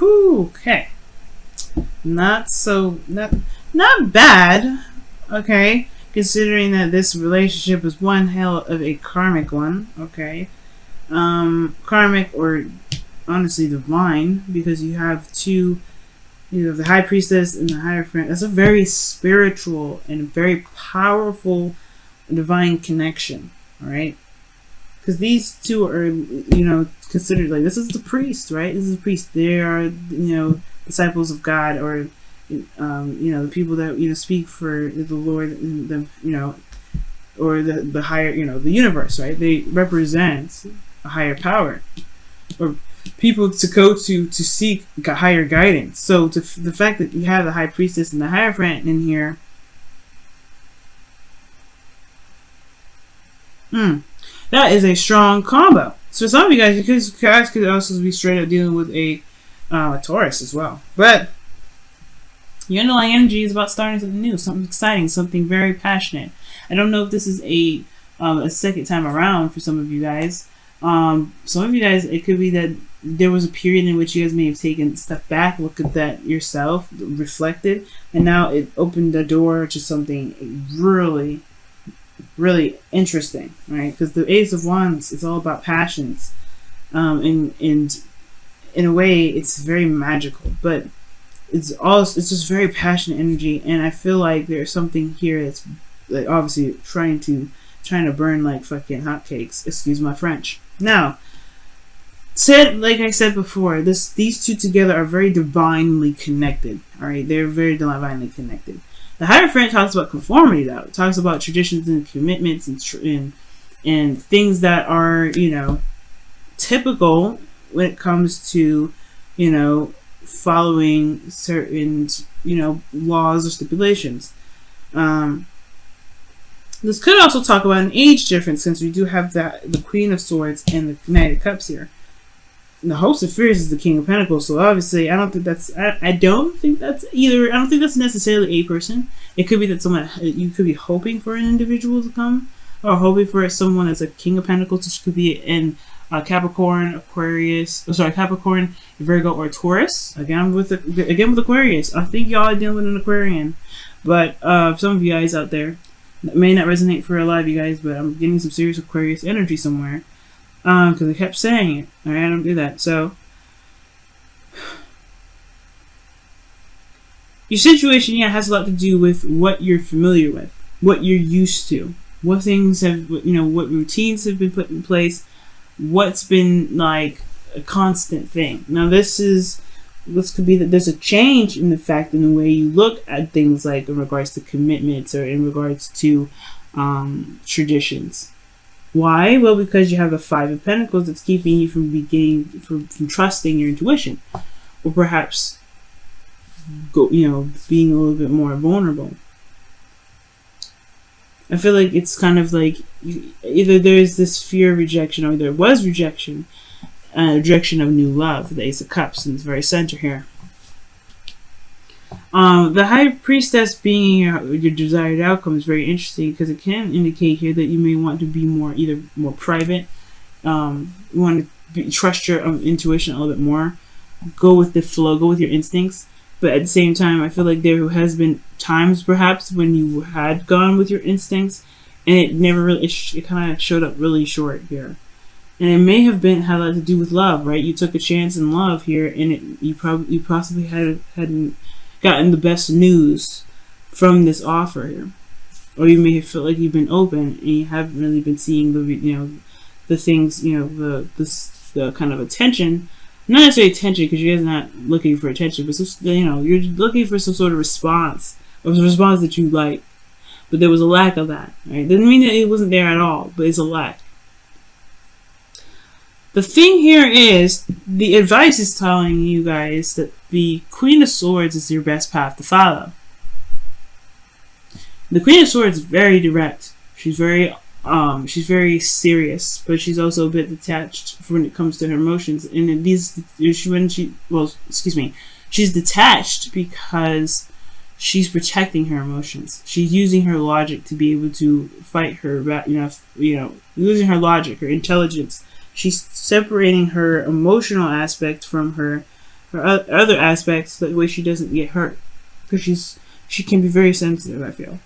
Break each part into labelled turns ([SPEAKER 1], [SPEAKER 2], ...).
[SPEAKER 1] Whew, okay. Not bad. Okay. Considering that this relationship is one hell of a karmic one. Okay. Karmic or honestly divine, because you have two, you know, the high priestess and the hierophant. That's a very spiritual and very powerful divine connection. All right. Because these two are, you know, considered like, this is the priest, right? This is the priest. They are, you know, disciples of God, or, you know, the people that, you know, speak for the Lord, the, you know, or the higher, you know, the universe, right? They represent a higher power, or people to go to seek higher guidance. So the fact that you have the high priestess and the hierophant in here, that is a strong combo. So some of you guys could also be straight up dealing with a Taurus as well. But your underlying energy is about starting something new, something exciting, something very passionate. I don't know if this is a second time around for some of you guys. Some of you guys, it could be that there was a period in which you guys may have taken a step back, looked at that yourself, reflected, and now it opened the door to something really, really interesting, right? Because the Ace of Wands is all about passions, and in a way, it's very magical, but it's just very passionate energy, and I feel like there's something here that's like obviously trying to burn like fucking hotcakes. Excuse my French. Now, like I said before, these two together are very divinely connected. All right, they're very divinely connected. The Hierophant talks about conformity, though. It talks about traditions and commitments and things that are, you know, typical when it comes to, you know, following certain, you know, laws or stipulations. This could also talk about an age difference, since we do have the Queen of Swords and the Knight of Cups here. And the Host of Fears is the King of Pentacles, so obviously I don't think that's necessarily a person. It could be that you could be hoping for an individual to come, or hoping for someone that's a King of Pentacles, which could be in Capricorn, Capricorn, Virgo, or Taurus. Again with Aquarius. I think y'all are dealing with an Aquarian, but some of you guys out there, that may not resonate for a lot of you guys, but I'm getting some serious Aquarius energy somewhere. Because I kept saying it. Alright, I don't do that. So, your situation, yeah, has a lot to do with what you're familiar with, what you're used to, what things have, you know, what routines have been put in place, what's been like a constant thing. Now, this could be that there's a change in the fact in the way you look at things, like in regards to commitments or in regards to traditions. Why? Well, because you have the Five of Pentacles that's keeping you from from trusting your intuition, or perhaps being a little bit more vulnerable. I feel like it's kind of like either there's this fear of rejection, or there was rejection of new love. The Ace of Cups in the very center here. The High Priestess being your desired outcome is very interesting, because it can indicate here that you may want to be either more private, you want to trust your intuition a little bit more, go with the flow, go with your instincts. But at the same time, I feel like there has been times perhaps when you had gone with your instincts, and it never really, it kind of showed up really short here. And it may have had a lot to do with love, right? You took a chance in love here, and you possibly hadn't gotten the best news from this offer here, or you may have felt like you've been open and you haven't really been seeing the things, the kind of attention, not necessarily attention, because you guys are not looking for attention, but you're looking for some sort of response, or a response that you like, but there was a lack of that. Right? Doesn't mean that it wasn't there at all, but it's a lack. The thing here is, the advice is telling you guys that the Queen of Swords is your best path to follow. The Queen of Swords is very direct. She's very serious, but she's also a bit detached when it comes to her emotions. And she's detached because she's protecting her emotions. She's using her logic to be able to fight her, using her logic, her intelligence. She's separating her emotional aspect from her or other aspects, that way she doesn't get hurt, because she can be very sensitive, I feel.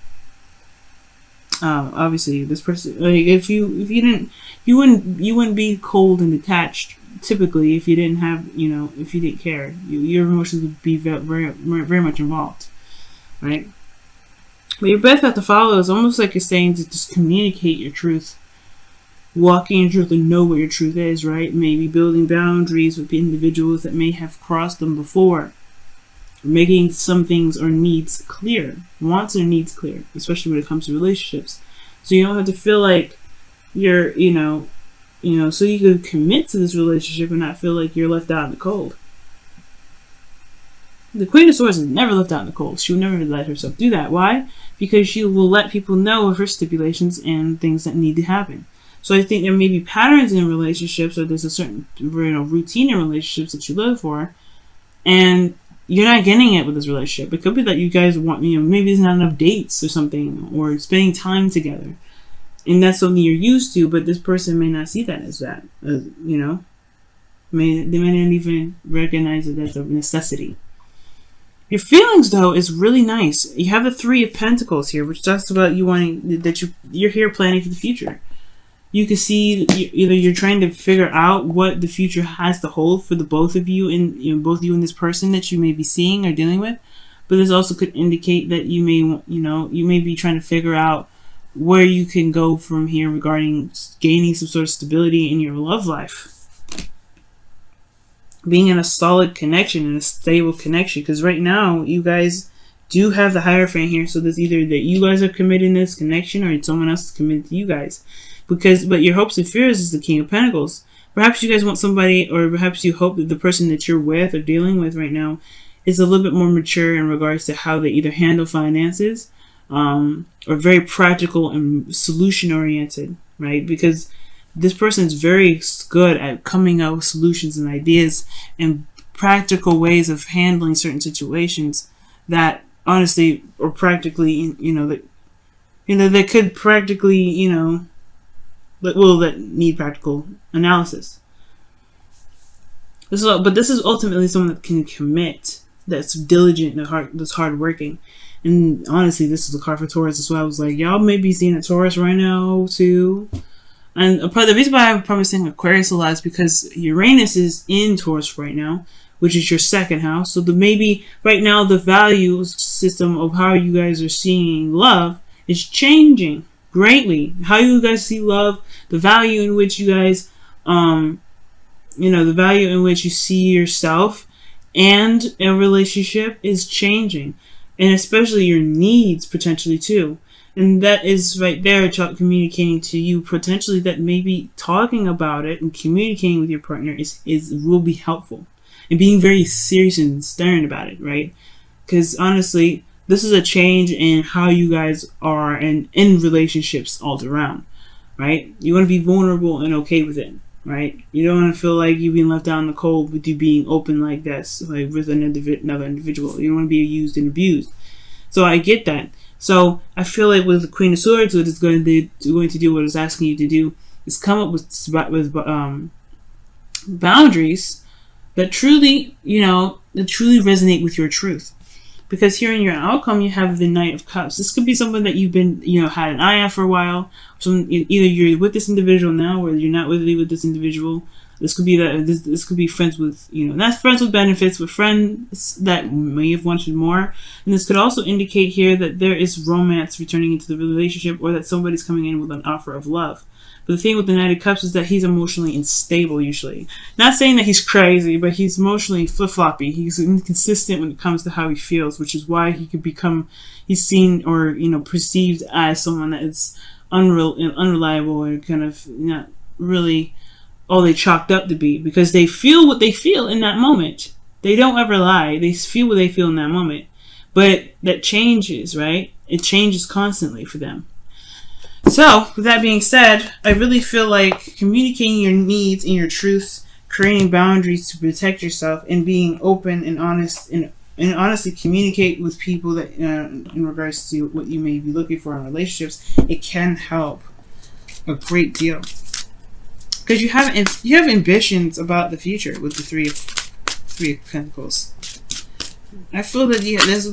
[SPEAKER 1] Obviously, this person, like, if you didn't, you wouldn't be cold and detached typically if you didn't have, if you didn't care. Your emotions would be very, very much involved, right? But your best path to follow is almost like it's saying to just communicate your truth, walking in truth, and know what your truth is, right? Maybe building boundaries with the individuals that may have crossed them before. Making some things or needs clear, wants or needs clear, especially when it comes to relationships. So you don't have to feel like you're, so you can commit to this relationship and not feel like you're left out in the cold. The Queen of Swords is never left out in the cold. She will never let herself do that. Why? Because she will let people know of her stipulations and things that need to happen. So I think there may be patterns in relationships, or there's a certain routine in relationships that you live for, and you're not getting it with this relationship. It could be that you guys want, maybe there's not enough dates or something, or spending time together. And that's something you're used to, but this person may not see that as that. They may not even recognize it as a necessity. Your feelings, though, is really nice. You have the Three of Pentacles here, which talks about you wanting, that you're here planning for the future. You can see either you're trying to figure out what the future has to hold for the both of you, and both you and this person that you may be seeing or dealing with. But this also could indicate that you may be trying to figure out where you can go from here regarding gaining some sort of stability in your love life. Being in a solid connection and a stable connection, because right now you guys do have the Hierophant here, so there's either that you guys are committing this connection or someone else is committed to you guys. But your hopes and fears is the King of Pentacles. Perhaps you guys want somebody, or perhaps you hope that the person that you're with or dealing with right now is a little bit more mature in regards to how they either handle finances, or very practical and solution oriented, right? Because this person is very good at coming up with solutions and ideas and practical ways of handling certain situations that honestly, or practically, that could practically, that need practical analysis. This is ultimately someone that can commit, that's diligent and that's hardworking. And honestly, this is a card for Taurus as well. I was like, y'all may be seeing a Taurus right now too. And the reason why I'm probably saying Aquarius a lot is because Uranus is in Taurus right now, which is your second house. So maybe right now the value system of how you guys are seeing love is changing greatly. How you guys see love, the value in which you guys, the value in which you see yourself and a relationship is changing. And especially your needs potentially too. And that is right there communicating to you potentially that maybe talking about it and communicating with your partner will be helpful. And being very serious and stern about it, right? Because honestly, this is a change in how you guys are in relationships all around, right? You want to be vulnerable and okay with it, right? You don't want to feel like you're being left out in the cold with you being open like this, like with another individual. You don't want to be used and abused. So I get that. So I feel like with the Queen of Swords, what it's going to do, what it's asking you to do, is come up with boundaries that truly, resonate with your truth. Because here in your outcome, you have the Knight of Cups. This could be someone that you've been, had an eye on for a while. So either you're with this individual now, or you're not really with this individual. This could be this could be friends with, not friends with benefits, but friends that may have wanted more. And this could also indicate here that there is romance returning into the relationship, or that somebody's coming in with an offer of love. But the thing with the Knight of Cups is that he's emotionally unstable usually. Not saying that he's crazy, but he's emotionally flip-floppy. He's inconsistent when it comes to how he feels, which is why he could he's seen or, perceived as someone that is unreliable, or kind of not really all they chalked up to be, because they feel what they feel in that moment. They don't ever lie. They feel what they feel in that moment. But that changes, right? It changes constantly for them. So, with that being said, I really feel like communicating your needs and your truths, creating boundaries to protect yourself, and being open and honest, and honestly communicate with people that in regards to what you may be looking for in relationships, it can help a great deal. Because you have ambitions about the future with the Three Three of Pentacles. I feel that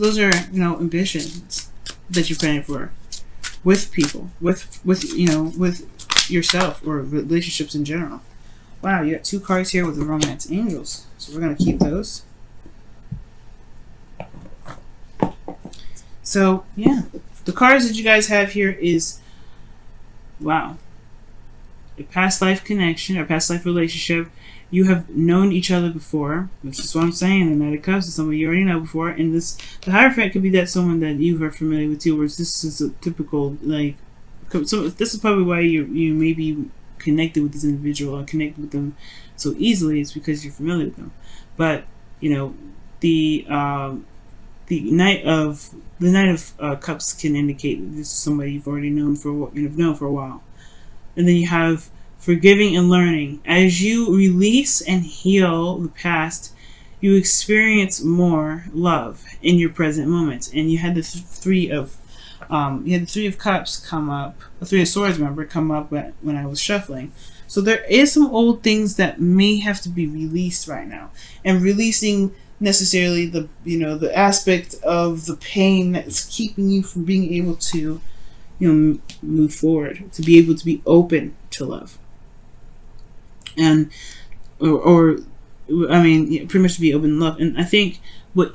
[SPEAKER 1] those are, you know, ambitions that you're planning for with people, with you know, with yourself or relationships in general. Wow, you got 2 cards here with the Romance Angels, so we're gonna keep those. So yeah, the cards that you guys have here is, wow, a past life connection, a past life relationship. You have known each other before, which is what I'm saying. The Knight of Cups is someone you already know before, and the Hierophant could be that someone that you are familiar with too. Whereas this is a typical, like, so this is probably why you may be connected with this individual or connected with them so easily. It's because you're familiar with them. But you know, the Knight of Cups can indicate that this is somebody you've already known for a while, and then you have forgiving and learning. As you release and heal the past, you experience more love in your present moments. And you had the Three of Cups come up, the Three of Swords, remember, come up when I was shuffling. So there is some old things that may have to be released right now, and releasing necessarily the, you know, the aspect of the pain that's keeping you from being able to, you know, move forward, to be able to be open to love. And or I mean, yeah, pretty much to be open to love. And I think what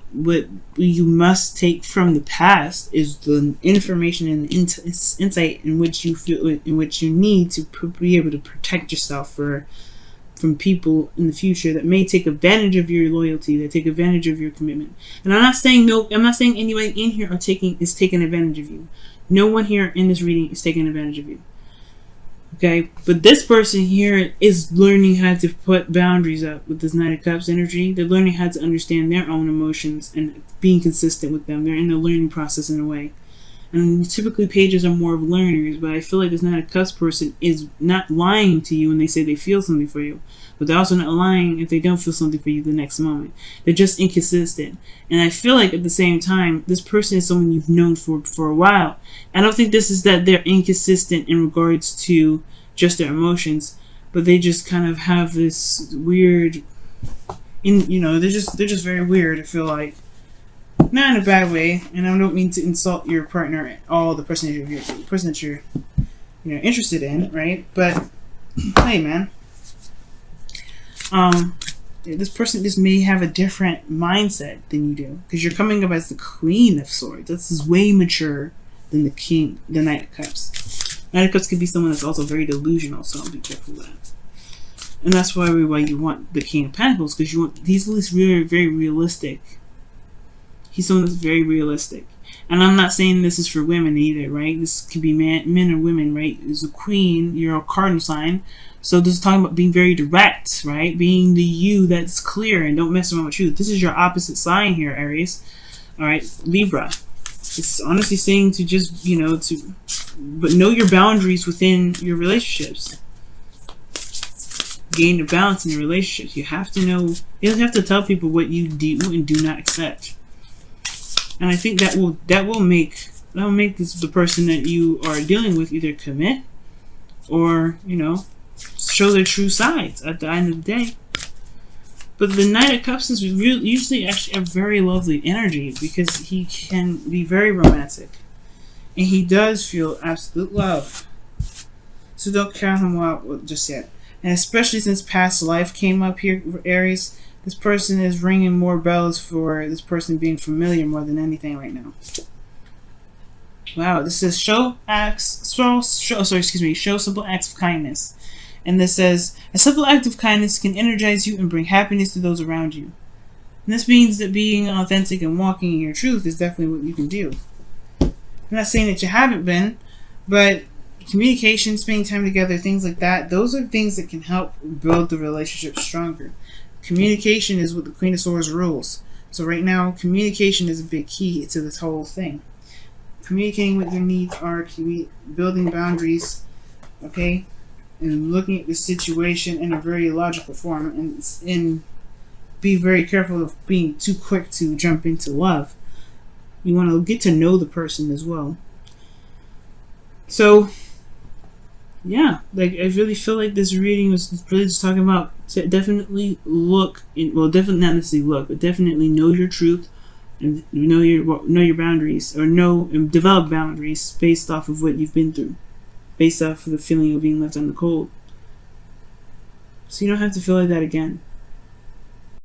[SPEAKER 1] you must take from the past is the information and insight in which you feel, in which you need to be able to protect yourself from people in the future that may take advantage of your loyalty, that take advantage of your commitment. And I'm not saying anybody in here is taking advantage of you. No one here in this reading is taking advantage of you. Okay, but this person here is learning how to put boundaries up with this Knight of Cups energy. They're learning how to understand their own emotions and being consistent with them. They're in a learning process in a way. And typically pages are more of learners, but I feel like this Knight of Cups person is not lying to you when they say they feel something for you. But they're also not lying if they don't feel something for you the next moment. They're just inconsistent. And I feel like at the same time, this person is someone you've known for a while. I don't think this is that they're inconsistent in regards to just their emotions, but they just kind of have this weird, they're just very weird, I feel like. Not in a bad way, and I don't mean to insult your partner at all, the person that you're interested in, right? But hey, man, this person just may have a different mindset than you do, because you're coming up as the Queen of Swords. This is way mature than the Knight of Cups. Knight of Cups could be someone that's also very delusional, so be careful of that. And that's why you want the King of Pentacles, because he's at least very, very realistic. He's someone that's very realistic. And I'm not saying this is for women either, right? This could be men or women, right? As a queen, you're a cardinal sign. So this is talking about being very direct, right? Being the you that's clear and don't mess around with truth. This is your opposite sign here, Aries. All right, Libra. It's honestly saying to just, but know your boundaries within your relationships. Gain the balance in your relationships. You have to know, you don't have to tell people what you do and do not accept. And I think that will make the person that you are dealing with either commit or, show their true sides at the end of the day. But the Knight of Cups is usually actually a very lovely energy, because he can be very romantic. And he does feel absolute love. So don't count him out just yet. And especially since past life came up here for Aries, this person is ringing more bells for this person being familiar more than anything right now. Wow, this says show simple acts of kindness. And this says, a simple act of kindness can energize you and bring happiness to those around you. And this means that being authentic and walking in your truth is definitely what you can do. I'm not saying that you haven't been, but communication, spending time together, things like that, those are things that can help build the relationship stronger. Communication is what the Queen of Swords rules. So right now, communication is a big key to this whole thing. Communicating what your needs are, building boundaries, okay? And looking at the situation in a very logical form, and be very careful of being too quick to jump into love. You want to get to know the person as well. So Yeah, like I really feel like this reading was really just talking about to definitely look in, well, definitely not necessarily look, but definitely know your truth and know your boundaries, or know and develop boundaries based off of what you've been through, based off of the feeling of being left on the cold. So you don't have to feel like that again.